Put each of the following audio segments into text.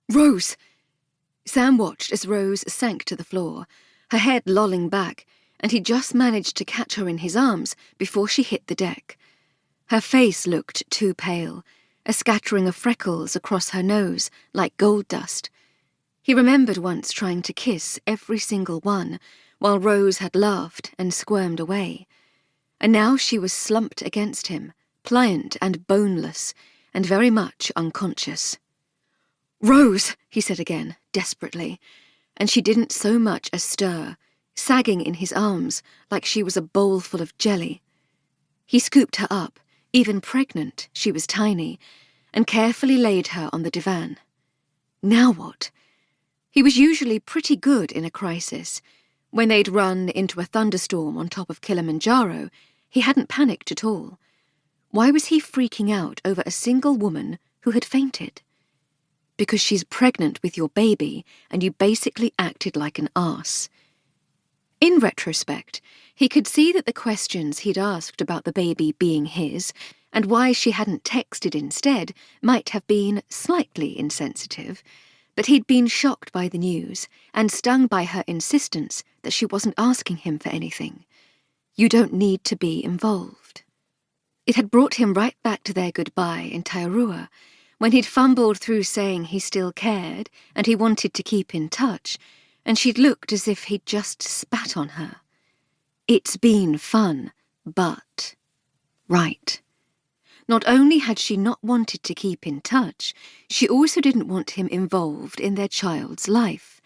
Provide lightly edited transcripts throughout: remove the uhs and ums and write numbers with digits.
Rose! Sam watched as Rose sank to the floor, her head lolling back, and he just managed to catch her in his arms before she hit the deck. Her face looked too pale, a scattering of freckles across her nose like gold dust. He remembered once trying to kiss every single one, while Rose had laughed and squirmed away. And now she was slumped against him, pliant and boneless, and very much unconscious. "Rose," he said again, desperately, and she didn't so much as stir, sagging in his arms like she was a bowl full of jelly. He scooped her up, even pregnant, she was tiny, and carefully laid her on the divan. Now what? He was usually pretty good in a crisis. When they'd run into a thunderstorm on top of Kilimanjaro, he hadn't panicked at all. Why was he freaking out over a single woman who had fainted? Because she's pregnant with your baby and you basically acted like an arse. In retrospect, he could see that the questions he'd asked about the baby being his and why she hadn't texted instead might have been slightly insensitive, but he'd been shocked by the news and stung by her insistence that she wasn't asking him for anything. You don't need to be involved. It had brought him right back to their goodbye in Tairua, when he'd fumbled through saying he still cared and he wanted to keep in touch, and she'd looked as if he'd just spat on her. It's been fun, but... right. Not only had she not wanted to keep in touch, she also didn't want him involved in their child's life.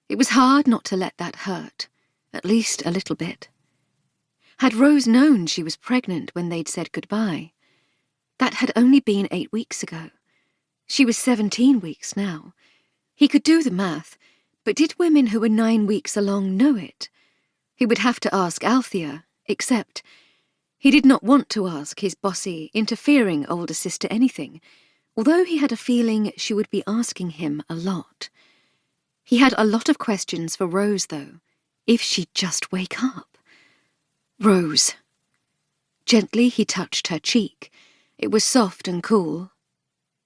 It was hard not to let that hurt, at least a little bit. Had Rose known she was pregnant when they'd said goodbye? That had only been 8 weeks ago. She was 17 weeks now. He could do the math, but did women who were 9 weeks along know it? He would have to ask Althea, except he did not want to ask his bossy, interfering older sister anything, although he had a feeling she would be asking him a lot. He had a lot of questions for Rose, though, if she'd just wake up. Rose. Gently he touched her cheek. It was soft and cool.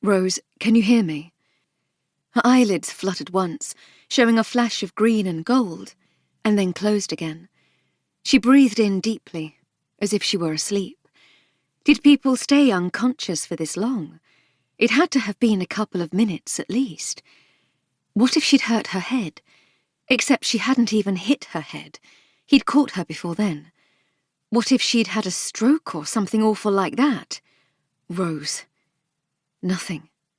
Rose, can you hear me? Her eyelids fluttered once, showing a flash of green and gold, and then closed again. She breathed in deeply, as if she were asleep. Did people stay unconscious for this long? It had to have been a couple of minutes at least. What if she'd hurt her head? Except she hadn't even hit her head. He'd caught her before then. What if she'd had a stroke or something awful like that? Rose. Nothing.